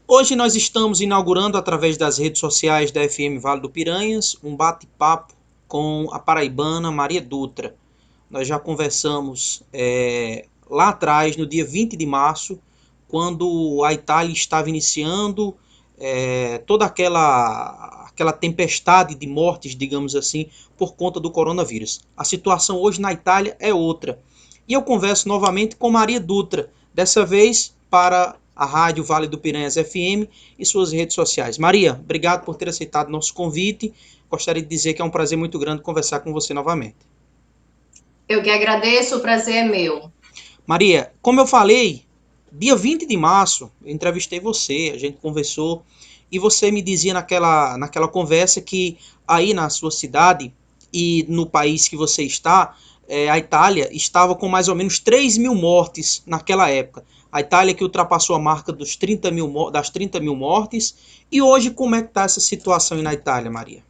Hoje nós estamos inaugurando, através das redes sociais da FM Vale do Piranhas, um bate-papo com a paraibana Maria Dutra. Nós já conversamos lá atrás, no dia 20 de março, quando a Itália estava iniciando toda aquela tempestade de mortes, digamos assim, por conta do coronavírus. A situação hoje na Itália é outra. E eu converso novamente com Maria Dutra, dessa vez para a Rádio Vale do Piranhas FM e suas redes sociais. Maria, obrigado por ter aceitado nosso convite. Gostaria de dizer que é um prazer muito grande conversar com você novamente. Eu que agradeço, o prazer é meu. Maria, como eu falei, dia 20 de março eu entrevistei você, a gente conversou e você me dizia naquela conversa que aí na sua cidade e no país que você está, a Itália estava com mais ou menos 3 mil mortes naquela época. A Itália que ultrapassou a marca das 30 mil mortes. E hoje como é que está essa situação aí na Itália, Maria?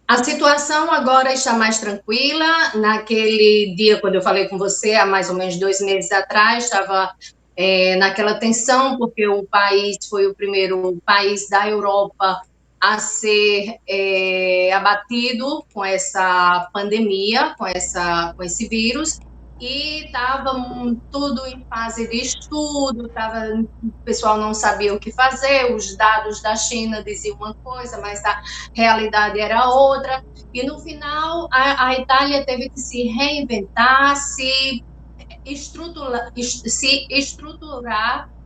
A situação agora está mais tranquila. Naquele dia, quando eu falei com você, há mais ou menos 2 meses atrás, estava naquela tensão, porque o país foi o primeiro país da Europa a ser abatido com essa pandemia, com esse vírus, e estava tudo em fase de estudo, o pessoal não sabia o que fazer, os dados da China diziam uma coisa, mas a realidade era outra, e no final a Itália teve que se reinventar, se estruturar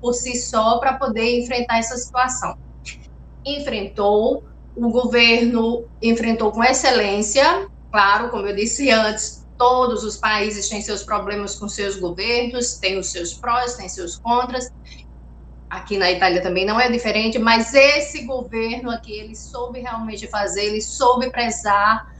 por si só para poder enfrentar essa situação. Enfrentou, o governo enfrentou com excelência, claro, como eu disse antes, todos os países têm seus problemas com seus governos, têm os seus prós, têm seus contras. Aqui na Itália também não é diferente, mas esse governo aqui, ele soube realmente fazer, ele soube prezar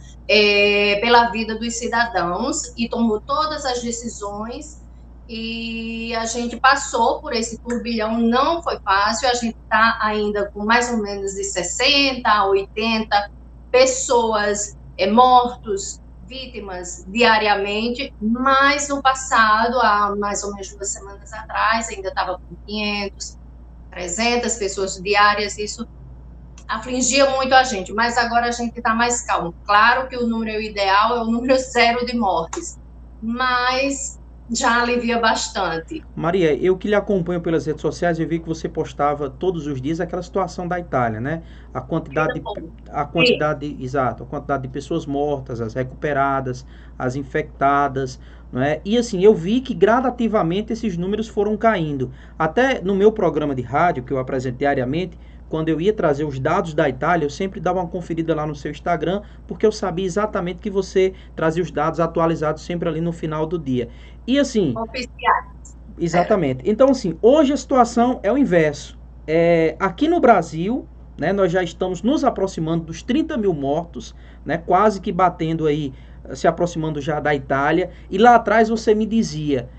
pela vida dos cidadãos e tomou todas as decisões, e a gente passou por esse turbilhão, não foi fácil, a gente está ainda com mais ou menos de 60 a 80 pessoas mortos, vítimas diariamente, mas no passado, há mais ou menos 2 semanas atrás, ainda estava com 500, 300 pessoas diárias, isso afligia muito a gente, mas agora a gente está mais calmo. Claro que o número ideal é o número zero de mortes, mas já alivia bastante. Maria, eu que lhe acompanho pelas redes sociais, eu vi que você postava todos os dias aquela situação da Itália, né? A quantidade, Sim. exato, a quantidade de pessoas mortas, as recuperadas, as infectadas, não é? E assim, eu vi que gradativamente esses números foram caindo. Até no meu programa de rádio, que eu apresento diariamente, quando eu ia trazer os dados da Itália, eu sempre dava uma conferida lá no seu Instagram, porque eu sabia exatamente que você trazia os dados atualizados sempre ali no final do dia. E assim, Oficiais. É. exatamente. Então, assim, hoje a situação é o inverso. Aqui no Brasil, né, nós já estamos nos aproximando dos 30 mil mortos, né, quase que batendo aí, se aproximando já da Itália. E lá atrás você me dizia,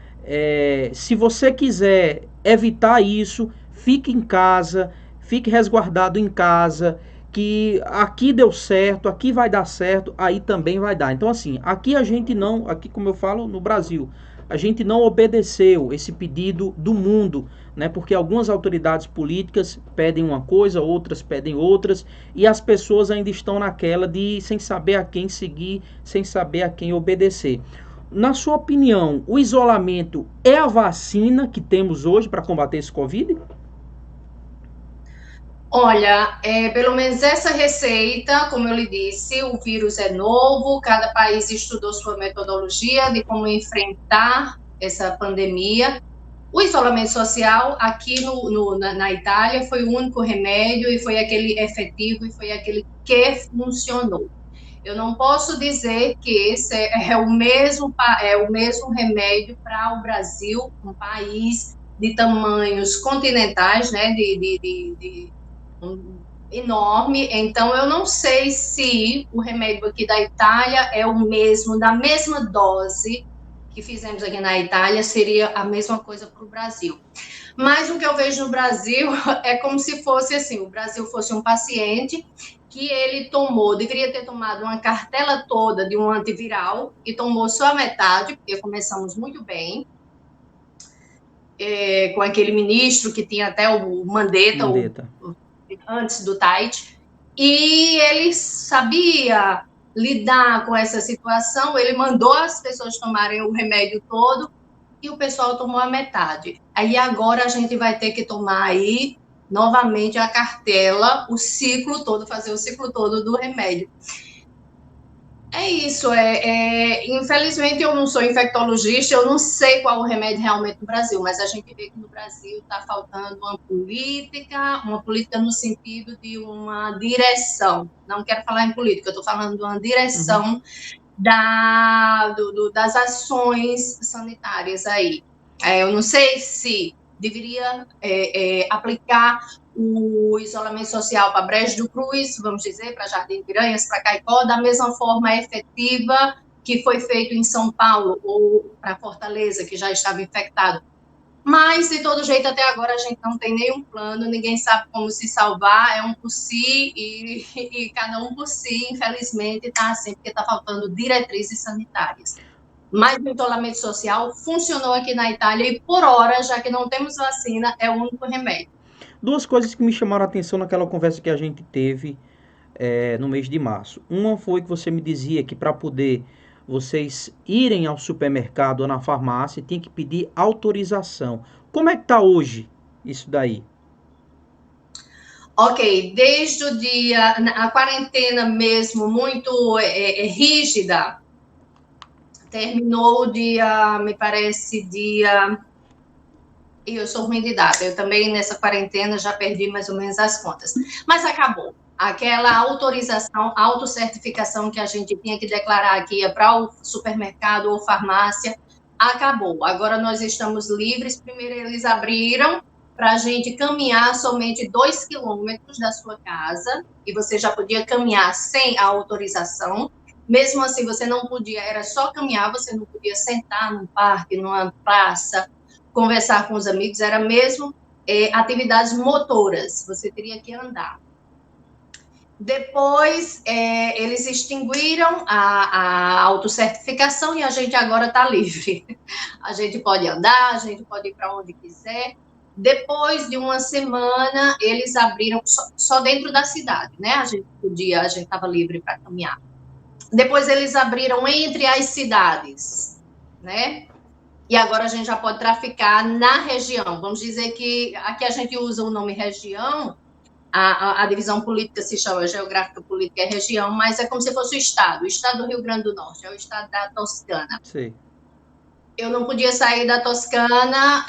se você quiser evitar isso, fique em casa, fique resguardado em casa, que aqui deu certo, aqui vai dar certo, aí também vai dar. Então, assim, aqui a gente não, aqui como eu falo, no Brasil, a gente não obedeceu esse pedido do mundo, né? Porque algumas autoridades políticas pedem uma coisa, outras pedem outras, e as pessoas ainda estão naquela de sem saber a quem seguir, sem saber a quem obedecer. Na sua opinião, o isolamento é a vacina que temos hoje para combater esse Covid? Olha, pelo menos essa receita, como eu lhe disse, o vírus é novo, cada país estudou sua metodologia de como enfrentar essa pandemia. O isolamento social aqui na Itália foi o único remédio e foi aquele efetivo e foi aquele que funcionou. Eu não posso dizer que esse é o mesmo remédio para o Brasil, um país de tamanhos continentais, né, enorme. Então, eu não sei se o remédio aqui da Itália é o mesmo, da mesma dose que fizemos aqui na Itália, seria a mesma coisa para o Brasil. Mas o que eu vejo no Brasil é como se fosse assim, o Brasil fosse um paciente que ele tomou, deveria ter tomado uma cartela toda de um antiviral e tomou só a metade, porque começamos muito bem. com aquele ministro que tinha até o Mandetta. Antes do Tait, e ele sabia lidar com essa situação, ele mandou as pessoas tomarem o remédio todo e o pessoal tomou a metade. Aí agora a gente vai ter que tomar aí novamente a cartela, o ciclo todo, fazer o ciclo todo do remédio. É isso, infelizmente eu não sou infectologista, eu não sei qual o remédio realmente no Brasil, mas a gente vê que no Brasil está faltando uma política no sentido de uma direção. Não quero falar em política, eu estou falando de uma direção das ações sanitárias aí. Eu não sei se deveria aplicar o isolamento social para Brejo do Cruz, vamos dizer, para Jardim Piranhas, para Caicó, da mesma forma efetiva que foi feito em São Paulo ou para Fortaleza, que já estava infectado. Mas, de todo jeito, até agora a gente não tem nenhum plano, ninguém sabe como se salvar, é um por si e cada um por si, infelizmente, está assim, porque está faltando diretrizes sanitárias. Mas o isolamento social funcionou aqui na Itália e, por hora, já que não temos vacina, é o único remédio. Duas coisas que me chamaram a atenção naquela conversa que a gente teve no mês de março. Uma foi que você me dizia que para poder vocês irem ao supermercado ou na farmácia, tinha que pedir autorização. Como é que está hoje isso daí? Ok, desde o dia, a quarentena mesmo, muito rígida, terminou o dia, me parece, E eu sou ruim de data, eu também nessa quarentena já perdi mais ou menos as contas. Mas acabou. Aquela autorização, autocertificação que a gente tinha que declarar que ia para o supermercado ou farmácia, acabou. Agora nós estamos livres. Primeiro eles abriram para a gente caminhar somente 2 quilômetros da sua casa, e você já podia caminhar sem a autorização. Mesmo assim, você não podia, era só caminhar, você não podia sentar num parque, numa praça, conversar com os amigos, era mesmo atividades motoras, você teria que andar. Depois, eles extinguiram a autocertificação e a gente agora está livre. A gente pode andar, a gente pode ir para onde quiser. Depois de uma semana, eles abriram só dentro da cidade, né? A gente estava livre para caminhar. Depois eles abriram entre as cidades, né? E agora a gente já pode traficar na região. Vamos dizer que aqui a gente usa o nome região, a divisão política se chama geográfica política é região, mas é como se fosse o estado do Rio Grande do Norte, é o estado da Toscana. Sim. Eu não podia sair da Toscana,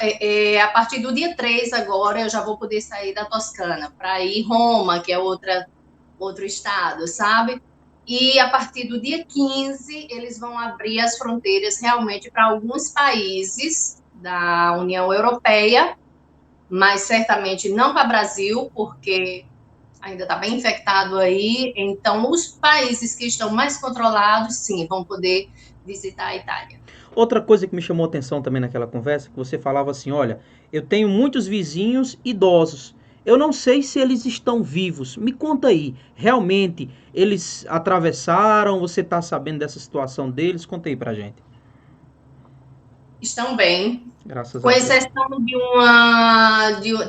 a partir do dia 3 agora eu já vou poder sair da Toscana, para ir Roma, que é outro estado, sabe? E a partir do dia 15, eles vão abrir as fronteiras realmente para alguns países da União Europeia, mas certamente não para o Brasil, porque ainda está bem infectado aí. Então, os países que estão mais controlados, sim, vão poder visitar a Itália. Outra coisa que me chamou a atenção também naquela conversa, que você falava assim, olha, eu tenho muitos vizinhos idosos. Eu não sei se eles estão vivos. Me conta aí, realmente eles atravessaram? Você está sabendo dessa situação deles? Conta aí pra gente. Estão bem. Graças Com a Deus. exceção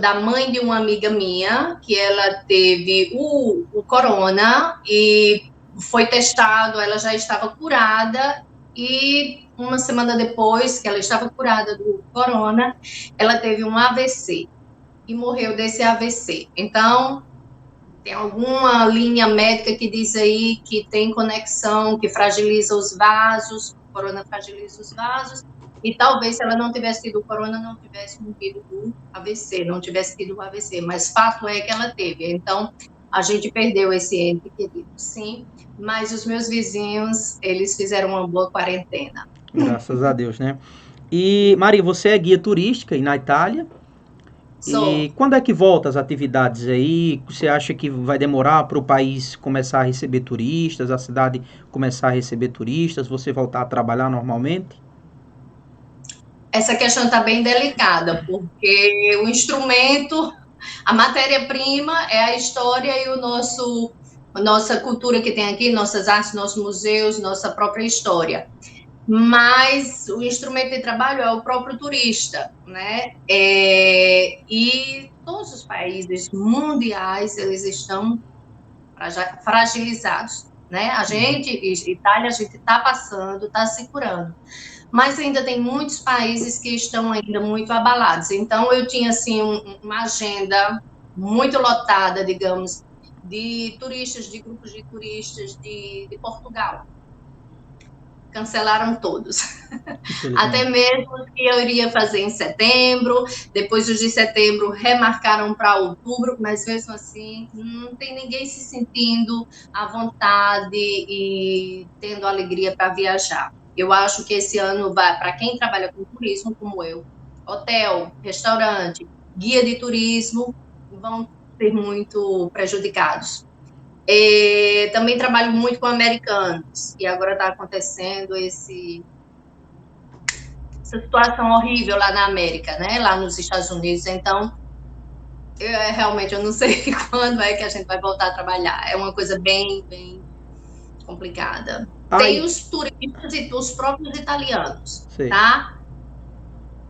da mãe de uma amiga minha, que ela teve o corona e foi testado, ela já estava curada, e uma semana depois que ela estava curada do corona, ela teve um AVC e morreu desse AVC. Então, tem alguma linha médica que diz aí que tem conexão, que fragiliza os vasos, o corona fragiliza os vasos, e talvez se ela não tivesse tido o corona, não tivesse morrido do AVC, não tivesse tido o AVC, mas fato é que ela teve. Então, a gente perdeu esse ente querido, sim, mas os meus vizinhos, eles fizeram uma boa quarentena. Graças a Deus, né? E, Maria, você é guia turística aí na Itália? E quando é que volta as atividades aí? Você acha que vai demorar para o país começar a receber turistas, a cidade começar a receber turistas, você voltar a trabalhar normalmente? Essa questão está bem delicada, porque o instrumento, a matéria-prima é a história e nossa cultura que tem aqui, nossas artes, nossos museus, nossa própria história. mas o instrumento de trabalho é o próprio turista, né? E todos os países mundiais, eles estão fragilizados, né? A gente, Itália, a gente está passando, está se curando, mas ainda tem muitos países que estão ainda muito abalados. Então, eu tinha, assim, uma agenda muito lotada, digamos, de turistas, de grupos de turistas de Portugal. Cancelaram todos. Até mesmo os que eu iria fazer em setembro, depois os de setembro remarcaram para outubro, mas mesmo assim não tem ninguém se sentindo à vontade e tendo alegria para viajar. Eu acho que esse ano vai para quem trabalha com turismo, como eu, hotel, restaurante, guia de turismo, vão ser muito prejudicados. Também trabalho muito com americanos, e agora está acontecendo essa situação horrível lá na América, né? Lá nos Estados Unidos. Então, realmente eu não sei quando é que a gente vai voltar a trabalhar. É uma coisa bem, bem complicada. Tem os turistas e os próprios italianos, tá?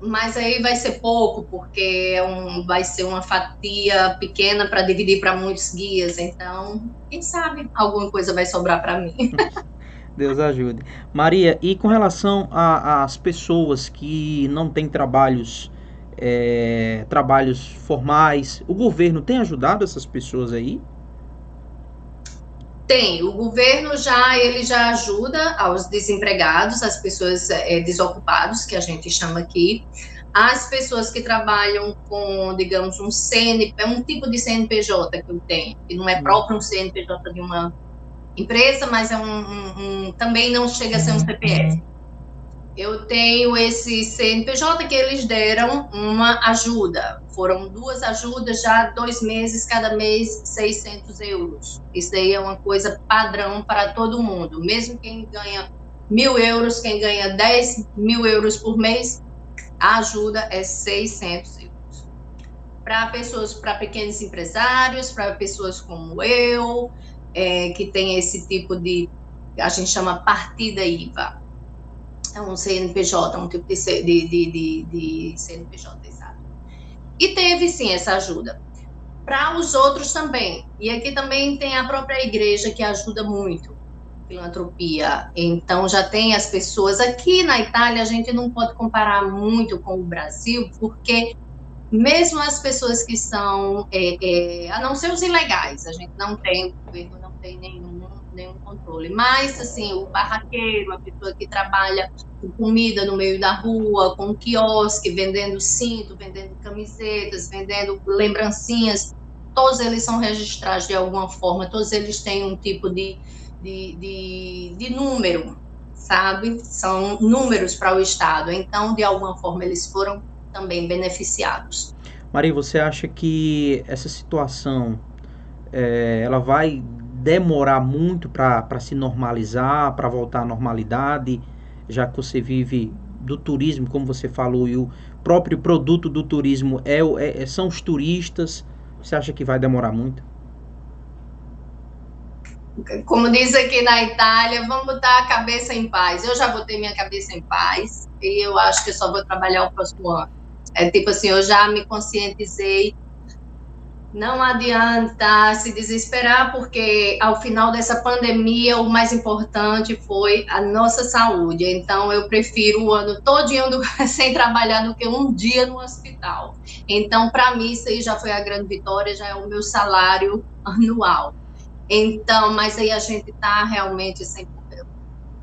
Mas aí vai ser pouco, porque vai ser uma fatia pequena para dividir para muitos guias. Então, quem sabe alguma coisa vai sobrar para mim. Deus ajude. Maria, e com relação às pessoas que não têm trabalhos formais, o governo tem ajudado essas pessoas aí? Tem, o governo ele já ajuda aos desempregados, as pessoas desocupadas, que a gente chama aqui, as pessoas que trabalham com, digamos, um tipo de CNPJ que eu tenho, que não é próprio um CNPJ de uma empresa, mas também não chega a ser um CPF. Eu tenho esse CNPJ que eles deram uma ajuda. Foram 2 ajudas já 2 meses, cada mês 600 euros. Isso daí é uma coisa padrão para todo mundo. Mesmo quem ganha 1.000 euros, quem ganha 10.000 euros por mês, a ajuda é 600 euros. Para pequenos empresários, para pessoas como eu, que tem esse tipo de, a gente chama partida IVA. É um CNPJ, um tipo de CNPJ, exato. E teve, sim, essa ajuda. Para os outros também. E aqui também tem a própria igreja que ajuda muito, filantropia. Então, já tem as pessoas. Aqui na Itália, a gente não pode comparar muito com o Brasil, porque mesmo as pessoas que são, a não ser os ilegais, a gente não tem, o governo não tem nenhum controle, mas, assim, o barraqueiro, a pessoa que trabalha com comida no meio da rua, com um quiosque, vendendo cinto, vendendo camisetas, vendendo lembrancinhas, todos eles são registrados de alguma forma, todos eles têm um tipo de número, sabe? São números para o Estado, então, de alguma forma, eles foram também beneficiados. Maria, você acha que essa situação ela vai demorar muito para se normalizar, para voltar à normalidade, já que você vive do turismo, como você falou, e o próprio produto do turismo são os turistas? Você acha que vai demorar muito? Como diz aqui na Itália, vamos botar a cabeça em paz. Eu já botei minha cabeça em paz e eu acho que eu só vou trabalhar o próximo ano. É tipo assim, eu já me conscientizei. Não adianta se desesperar, porque ao final dessa pandemia o mais importante foi a nossa saúde. Então eu prefiro o ano todinho sem trabalhar do que um dia no hospital. Então, para mim, isso aí já foi a grande vitória, já é o meu salário anual. Então, mas aí a gente está realmente sem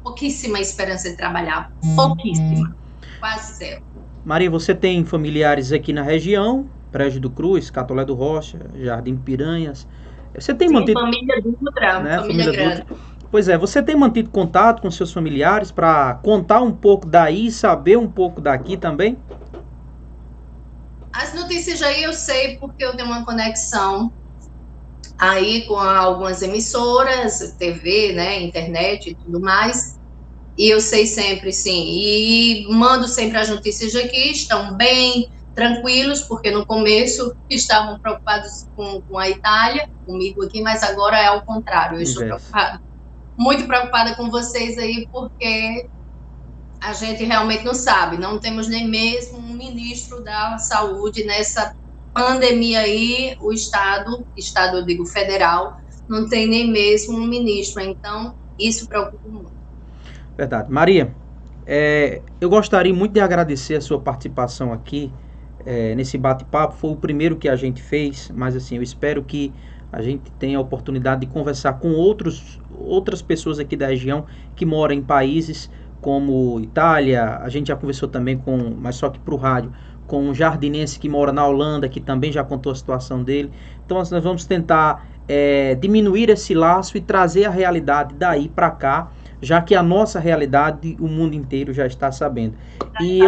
pouquíssima esperança de trabalhar, pouquíssima, quase zero. Maria, você tem familiares aqui na região, Brejo do Cruz, Catolé do Rocha, Jardim Piranhas. Você tem mantido... Família Dutra, né, família grande. Dutra. Pois é, você tem mantido contato com seus familiares para contar um pouco daí, saber um pouco daqui também? As notícias aí eu sei porque eu tenho uma conexão aí com algumas emissoras, TV, né, internet e tudo mais, e eu sei sempre, sim, e mando sempre as notícias aqui, estão bem tranquilos, porque no começo estavam preocupados com a Itália, comigo aqui, mas agora é ao contrário, eu estou muito preocupada com vocês aí, porque a gente realmente não sabe, não temos nem mesmo um ministro da saúde nessa pandemia aí, o estado eu digo federal, não tem nem mesmo um ministro, então isso preocupa muito. Verdade. Maria, eu gostaria muito de agradecer a sua participação aqui nesse bate-papo. Foi o primeiro que a gente fez, mas assim, eu espero que a gente tenha a oportunidade de conversar com outras pessoas aqui da região que moram em países como Itália. A gente já conversou também mas só que para o rádio, com um jardinense que mora na Holanda, que também já contou a situação dele. Então nós vamos tentar diminuir esse laço e trazer a realidade daí para cá, já que a nossa realidade o mundo inteiro já está sabendo. E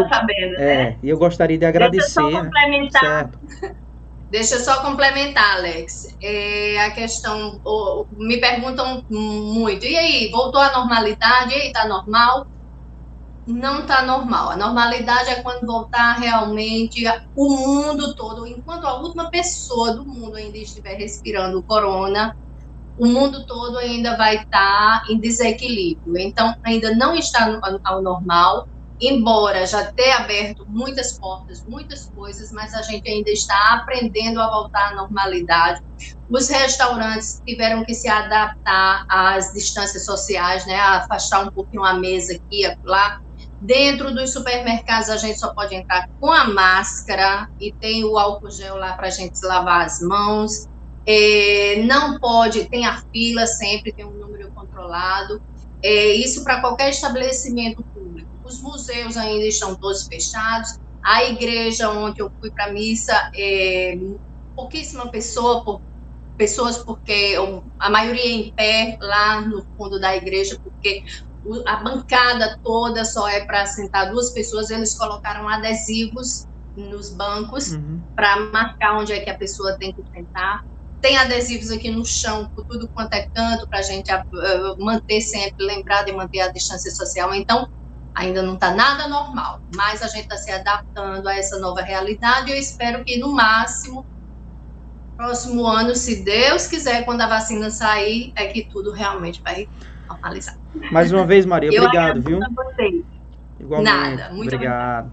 eu gostaria de agradecer. Deixa eu só complementar. Certo. Deixa eu só complementar, Alex. A questão, me perguntam muito, e aí, voltou à normalidade? E aí, tá normal? Não tá normal. A normalidade é quando voltar realmente o mundo todo, enquanto a última pessoa do mundo ainda estiver respirando o corona, o mundo todo ainda vai estar em desequilíbrio. Então, ainda não está ao normal, embora já tenha aberto muitas portas, muitas coisas, mas a gente ainda está aprendendo a voltar à normalidade. Os restaurantes tiveram que se adaptar às distâncias sociais, né, a afastar um pouquinho a mesa aqui e lá. Dentro dos supermercados, a gente só pode entrar com a máscara e tem o álcool gel lá para a gente lavar as mãos. Não pode, tem a fila sempre, tem um número controlado. Isso para qualquer estabelecimento público. Os museus ainda estão todos fechados. A igreja, onde eu fui para a missa, pouquíssima pessoas, porque a maioria em pé lá no fundo da igreja, porque a bancada toda só é para sentar 2 pessoas. Eles colocaram adesivos nos bancos para marcar onde é que a pessoa tem que sentar. Tem adesivos aqui no chão, por tudo quanto é canto, para a gente manter sempre, lembrar de manter a distância social. Então, ainda não está nada normal, mas a gente está se adaptando a essa nova realidade. Eu espero que, no máximo, próximo ano, se Deus quiser, quando a vacina sair, é que tudo realmente vai normalizar. Mais uma vez, Maria, obrigado, viu? Igualmente. Nada, muito obrigado.